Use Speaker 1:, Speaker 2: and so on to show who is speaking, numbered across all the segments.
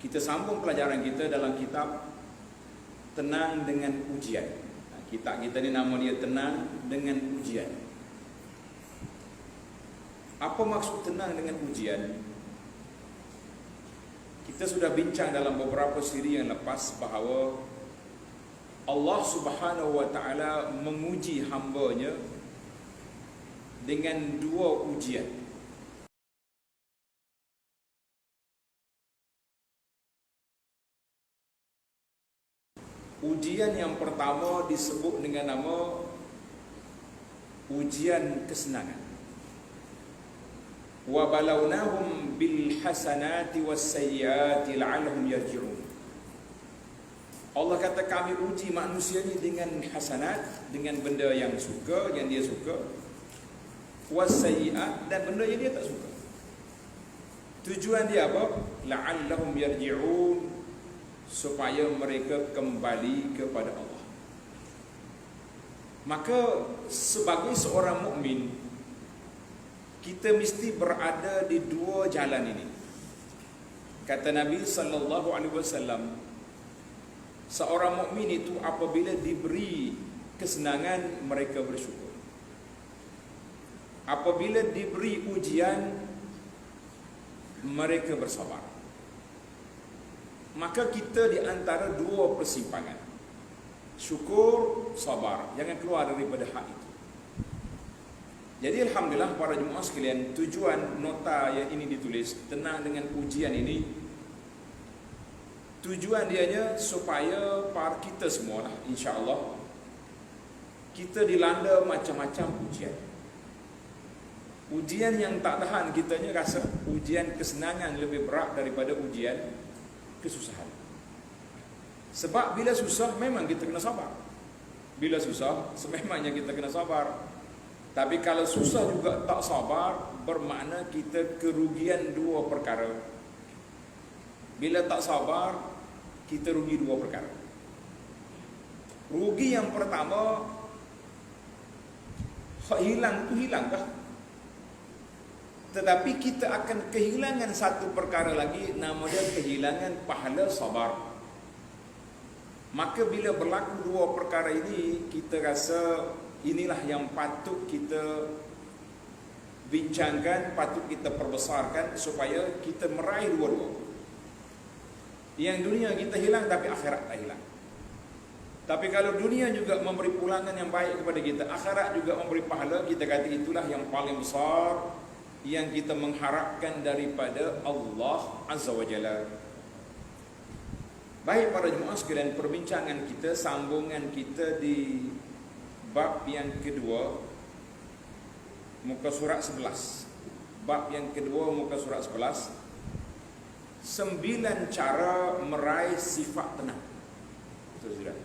Speaker 1: Kita sambung pelajaran kita dalam kitab Tenang dengan Ujian. Kitab kita ni nama dia Tenang dengan Ujian. Apa maksud tenang dengan ujian? Kita sudah bincang dalam beberapa siri yang lepas bahawa Allah Subhanahu wa ta'ala menguji hamba-Nya dengan dua ujian. Ujian yang pertama disebut dengan nama ujian kesenangan. Wa balawnahum bil hasanati was sayyiati la'allahum yarji'un. Allah kata kami uji manusia ni dengan hasanat, dengan benda yang suka, yang dia suka, was sayyiat, dan benda yang dia tak suka. Tujuan dia apa? La'allahum yarji'un, supaya mereka kembali kepada Allah. Maka sebagai seorang mukmin, kita mesti berada di dua jalan ini. Kata Nabi sallallahu alaihi wasallam, seorang mukmin itu apabila diberi kesenangan mereka bersyukur. Apabila diberi ujian mereka bersabar. Maka kita di antara dua persimpangan, syukur, sabar, jangan keluar daripada hak itu. Jadi alhamdulillah para jemaah sekalian, tujuan nota yang ini ditulis Tenang dengan Ujian ini, tujuan dianya supaya para kita semua lah, insya-Allah kita dilanda macam-macam ujian. Ujian yang tak tahan kitanya rasa ujian kesenangan lebih berat daripada ujian kesusahan. Sebab bila susah memang kita kena sabar. Bila susah sememangnya kita kena sabar. Tapi kalau susah juga tak sabar, bermakna kita kerugian dua perkara. Bila tak sabar, kita rugi dua perkara. Rugi yang pertama, hak hilang tu hilangkah? Tetapi kita akan kehilangan satu perkara lagi, nama dia kehilangan pahala sabar. Maka bila berlaku dua perkara ini, kita rasa inilah yang patut kita bincangkan, patut kita perbesarkan supaya kita meraih dua-dua. Yang dunia kita hilang tapi akhirat tak hilang. Tapi kalau dunia juga memberi pulangan yang baik kepada kita, akhirat juga memberi pahala, kita kata itulah yang paling besar yang kita mengharapkan daripada Allah Azza wa Jalla. Baik para jemaah sekalian, perbincangan kita, sambungan kita di bab yang kedua, muka surat 11. Bab yang kedua, muka surat 11. 9 cara meraih sifat tenang. Betul sudah.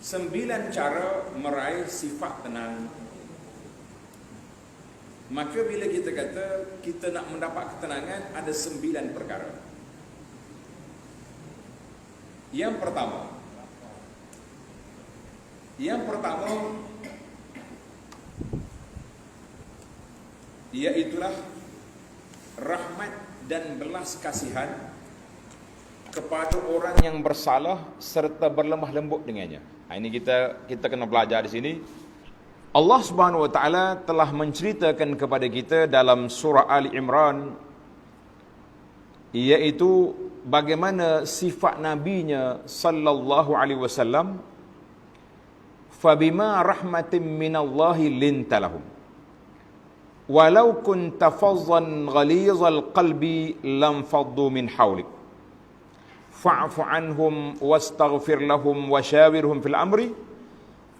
Speaker 1: 9 cara meraih sifat tenang. Maka bila kita kata kita nak mendapat ketenangan, ada 9 perkara. Yang pertama, iaitulah rahmat dan belas kasihan kepada orang yang bersalah serta berlemah lembut dengannya. Ini kita kena belajar di sini. Allah Subhanahu wa taala telah menceritakan kepada kita dalam surah Ali Imran, iaitu bagaimana sifat nabinya sallallahu alaihi wasallam, fabima rahmatin minallahi lintalahum walau kunta fazzan ghalizal qalbi lam faddu min hawlik fa'fu anhum wastaghfir lahum washawirhum fil amri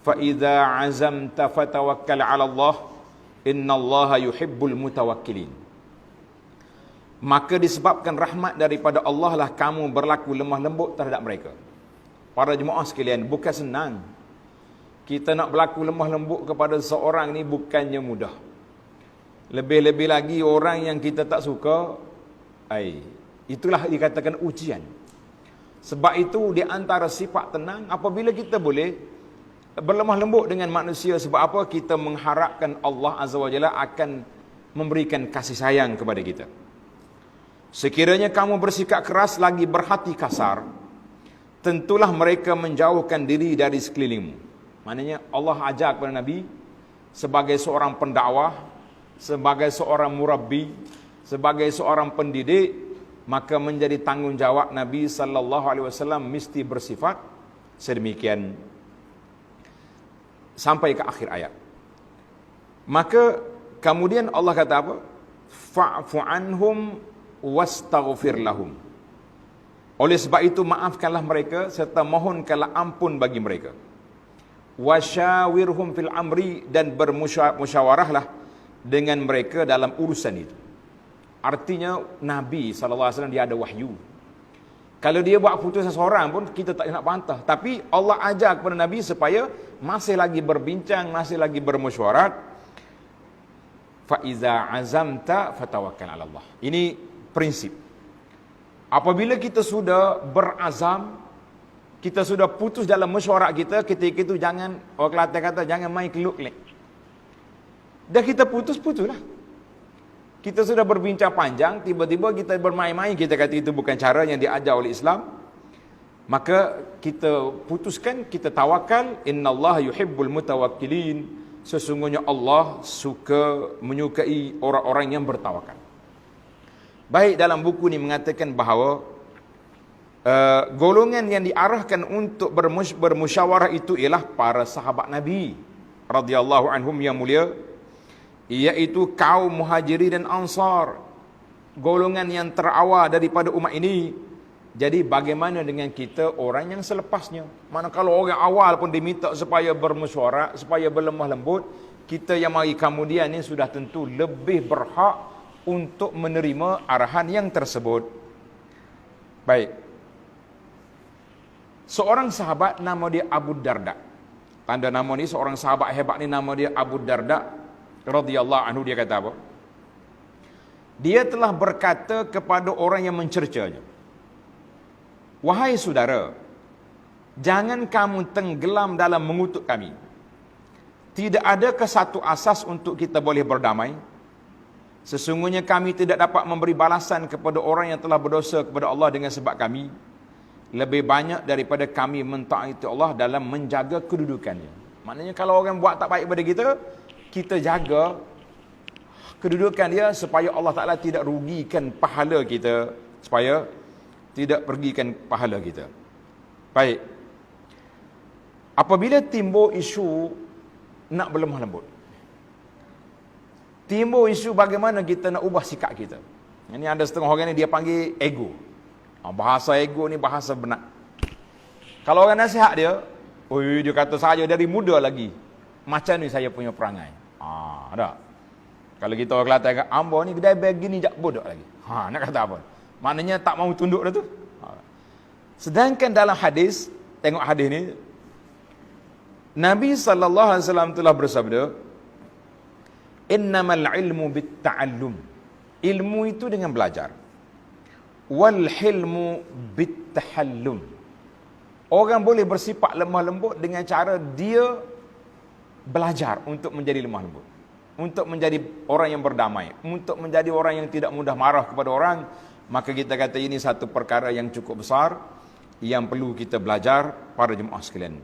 Speaker 1: fa idza azamta fatawakkal 'ala Allah innallaha yuhibbul mutawakkilin. Maka disebabkan rahmat daripada Allah lah kamu berlaku lemah lembut terhadap mereka. Para jemaah sekalian, bukan senang. Kita nak berlaku lemah lembut kepada seorang ni bukannya mudah. Lebih-lebih lagi orang yang kita tak suka, itulah dikatakan ujian. Sebab itu di antara sifat tenang, apabila kita boleh berlemah lembut dengan manusia, sebab apa? Kita mengharapkan Allah Azza wa Jalla akan memberikan kasih sayang kepada kita. Sekiranya kamu bersikap keras lagi berhati kasar, tentulah mereka menjauhkan diri dari sekelilingmu. Maknanya Allah ajak kepada Nabi sebagai seorang pendakwah, sebagai seorang murabbi, sebagai seorang pendidik, maka menjadi tanggungjawab Nabi sallallahu alaihi wasallam mesti bersifat sedemikian sampai ke akhir ayat. Maka kemudian Allah kata apa? Fa'fu anhum wastaghfir lahum. Oleh sebab itu maafkanlah mereka serta mohonkanlah ampun bagi mereka. Wasyawirhum fil amri, dan bermusyawarahlah dengan mereka dalam urusan itu. Artinya Nabi SAW dia ada wahyu. Kalau dia buat putus seseorang pun kita tak nak bantah. Tapi Allah ajar kepada Nabi supaya masih lagi berbincang, masih lagi bermusyawarat. Fa iza azamta fatawakkal 'ala Allah. Ini prinsip. Apabila kita sudah berazam, kita sudah putus dalam mesyuarat kita, ketika itu jangan, orang Kelantan kata, jangan main keluk-kelek. Dah kita putuslah. Kita sudah berbincang panjang, tiba-tiba kita bermain-main, kita kata itu bukan cara yang diajar oleh Islam. Maka kita putuskan, kita tawakal. Innallaha yuhibbul mutawakkilin. Sesungguhnya Allah menyukai orang-orang yang bertawakal. Baik, dalam buku ini mengatakan bahawa golongan yang diarahkan untuk bermusyawarah itu ialah para sahabat Nabi radhiyallahu anhum yang mulia, iaitu kaum Muhajirin dan Ansar, golongan yang terawal daripada umat ini. Jadi bagaimana dengan kita orang yang selepasnya? Mana kalau orang awal pun diminta supaya bermusyawarah, supaya berlemah lembut, kita yang mari kemudian ini sudah tentu lebih berhak untuk menerima arahan yang tersebut. Baik. Seorang sahabat nama dia Abu Darda. Tanda nama ni seorang sahabat hebat ni nama dia Abu Darda radhiyallahu anhu. Dia kata apa? Dia telah berkata kepada orang yang mencercanya, wahai saudara, jangan kamu tenggelam dalam mengutuk kami. Tidak adakah satu asas untuk kita boleh berdamai? Sesungguhnya kami tidak dapat memberi balasan kepada orang yang telah berdosa kepada Allah dengan sebab kami lebih banyak daripada kami mentaati Allah dalam menjaga kedudukannya. Maknanya kalau orang buat tak baik pada kita, kita jaga kedudukan dia supaya Allah Ta'ala tidak rugikan pahala kita, supaya tidak pergikan pahala kita. Baik. Apabila timbul isu nak berlemah lembut, timbul isu bagaimana kita nak ubah sikap kita. Ini ada setengah orang ni dia panggil ego. Bahasa ego ni bahasa benar. Kalau orang nasihat dia, dia kata saya dari muda lagi macam ni saya punya perangai. Ada. Kalau kita orang Kelantan kata, ambo ni kedai begini jak bodoh lagi. Nak kata apa? Maknanya tak mau tunduk dah tu. Sedangkan dalam hadis, tengok hadis ni, Nabi SAW telah bersabda, innamal ilmu bitta'allum. Ilmu itu dengan belajar. Wal hilmu bittahallum. Orang boleh bersifat lemah lembut dengan cara dia belajar untuk menjadi lemah lembut, untuk menjadi orang yang berdamai, untuk menjadi orang yang tidak mudah marah kepada orang. Maka kita kata ini satu perkara yang cukup besar yang perlu kita belajar para jemaah sekalian.